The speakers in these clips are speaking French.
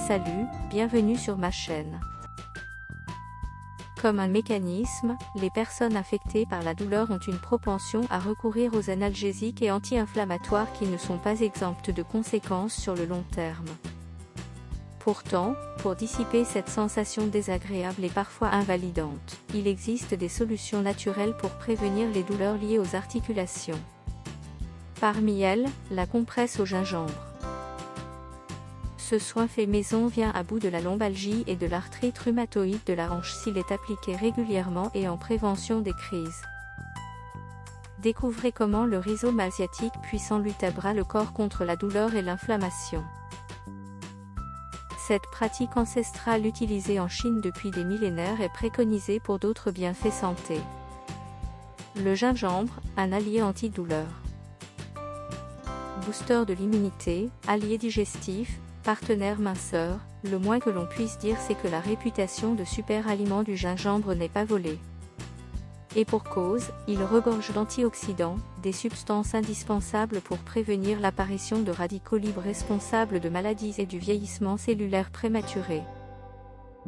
Salut, bienvenue sur ma chaîne. Comme un mécanisme, les personnes affectées par la douleur ont une propension à recourir aux analgésiques et anti-inflammatoires qui ne sont pas exemptes de conséquences sur le long terme. Pourtant, pour dissiper cette sensation désagréable et parfois invalidante, il existe des solutions naturelles pour prévenir les douleurs liées aux articulations. Parmi elles, la compresse au gingembre. Ce soin fait maison vient à bout de la lombalgie et de l'arthrite rhumatoïde de la hanche s'il est appliqué régulièrement et en prévention des crises. Découvrez comment le rhizome asiatique puissant lutte à bras le corps contre la douleur et l'inflammation. Cette pratique ancestrale utilisée en Chine depuis des millénaires est préconisée pour d'autres bienfaits santé. Le gingembre, un allié antidouleur. Booster de l'immunité, allié digestif, partenaire minceur, le moins que l'on puisse dire c'est que la réputation de super aliment du gingembre n'est pas volée. Et pour cause, il regorge d'antioxydants, des substances indispensables pour prévenir l'apparition de radicaux libres responsables de maladies et du vieillissement cellulaire prématuré.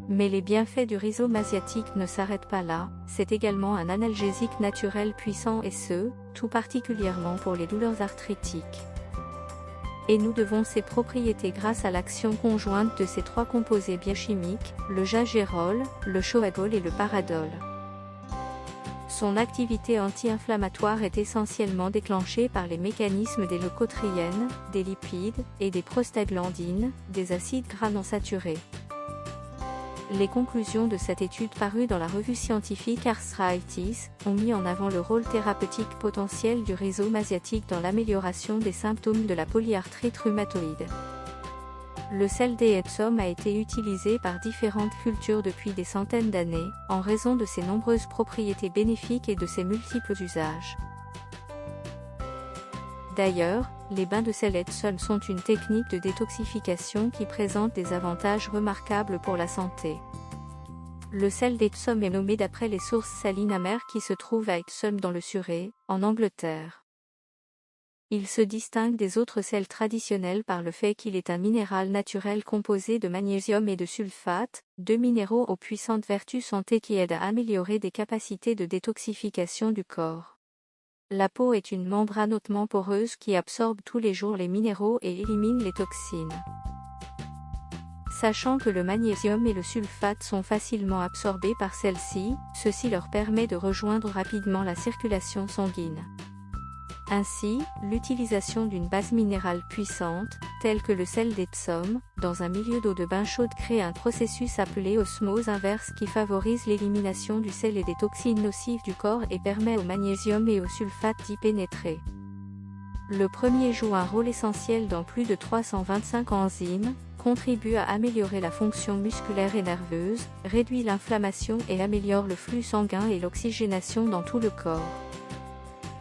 Mais les bienfaits du rhizome asiatique ne s'arrêtent pas là, c'est également un analgésique naturel puissant et tout particulièrement pour les douleurs arthritiques. Et nous devons ces propriétés grâce à l'action conjointe de ces trois composés biochimiques, le gingerol, le choagol et le paradol. Son activité anti-inflammatoire est essentiellement déclenchée par les mécanismes des leucotriènes, des lipides, et des prostaglandines, des acides gras non saturés. Les conclusions de cette étude parue dans la revue scientifique Arthritis ont mis en avant le rôle thérapeutique potentiel du rhizome asiatique dans l'amélioration des symptômes de la polyarthrite rhumatoïde. Le sel d'Epsom a été utilisé par différentes cultures depuis des centaines d'années, en raison de ses nombreuses propriétés bénéfiques et de ses multiples usages. D'ailleurs, les bains de sel Epsom sont une technique de détoxification qui présente des avantages remarquables pour la santé. Le sel d'Epsom est nommé d'après les sources salines amères qui se trouvent à Epsom dans le Surrey, en Angleterre. Il se distingue des autres sels traditionnels par le fait qu'il est un minéral naturel composé de magnésium et de sulfate, deux minéraux aux puissantes vertus santé qui aident à améliorer des capacités de détoxification du corps. La peau est une membrane hautement poreuse qui absorbe tous les jours les minéraux et élimine les toxines. Sachant que le magnésium et le sulfate sont facilement absorbés par celle-ci, ceci leur permet de rejoindre rapidement la circulation sanguine. Ainsi, l'utilisation d'une base minérale puissante, telle que le sel d'Epsom, dans un milieu d'eau de bain chaude crée un processus appelé osmose inverse qui favorise l'élimination du sel et des toxines nocives du corps et permet au magnésium et au sulfate d'y pénétrer. Le premier joue un rôle essentiel dans plus de 325 enzymes, contribue à améliorer la fonction musculaire et nerveuse, réduit l'inflammation et améliore le flux sanguin et l'oxygénation dans tout le corps.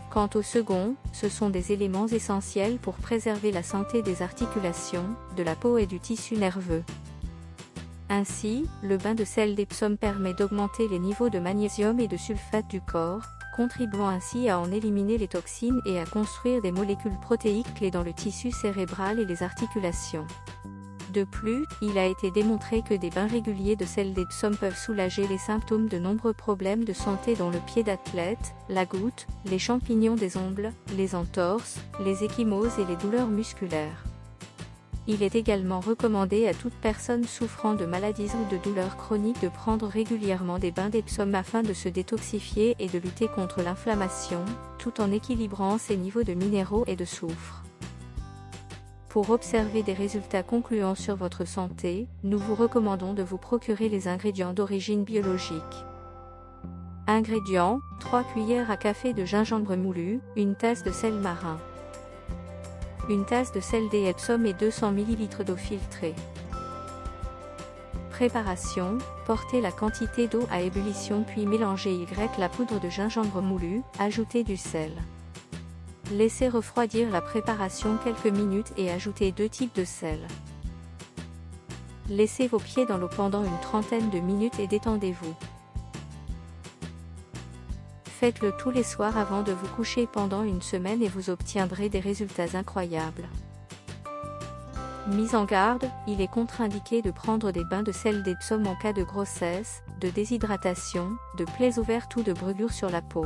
Quant au second, ce sont des éléments essentiels pour préserver la santé des articulations, de la peau et du tissu nerveux. Ainsi, le bain de sel d'Epsom permet d'augmenter les niveaux de magnésium et de sulfate du corps, contribuant ainsi à en éliminer les toxines et à construire des molécules protéiques clés dans le tissu cérébral et les articulations. De plus, il a été démontré que des bains réguliers de sel d'Epsom peuvent soulager les symptômes de nombreux problèmes de santé dont le pied d'athlète, la goutte, les champignons des ongles, les entorses, les ecchymoses et les douleurs musculaires. Il est également recommandé à toute personne souffrant de maladies ou de douleurs chroniques de prendre régulièrement des bains d'Epsom afin de se détoxifier et de lutter contre l'inflammation, tout en équilibrant ses niveaux de minéraux et de soufre. Pour observer des résultats concluants sur votre santé, nous vous recommandons de vous procurer les ingrédients d'origine biologique. Ingrédients, 3 cuillères à café de gingembre moulu, une tasse de sel marin, une tasse de sel d'Epsom et 200 ml d'eau filtrée. Préparation, portez la quantité d'eau à ébullition puis mélangez la poudre de gingembre moulu, ajoutez du sel. Laissez refroidir la préparation quelques minutes et ajoutez 2 types de sel. Laissez vos pieds dans l'eau pendant une trentaine de minutes et détendez-vous. Faites-le tous les soirs avant de vous coucher pendant une semaine et vous obtiendrez des résultats incroyables. Mise en garde, il est contre-indiqué de prendre des bains de sel d'Epsom en cas de grossesse, de déshydratation, de plaies ouvertes ou de brûlures sur la peau.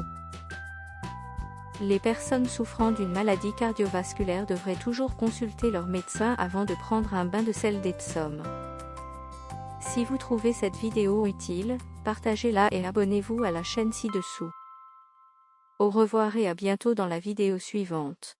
Les personnes souffrant d'une maladie cardiovasculaire devraient toujours consulter leur médecin avant de prendre un bain de sel d'Epsom. Si vous trouvez cette vidéo utile, partagez-la et abonnez-vous à la chaîne ci-dessous. Au revoir et à bientôt dans la vidéo suivante.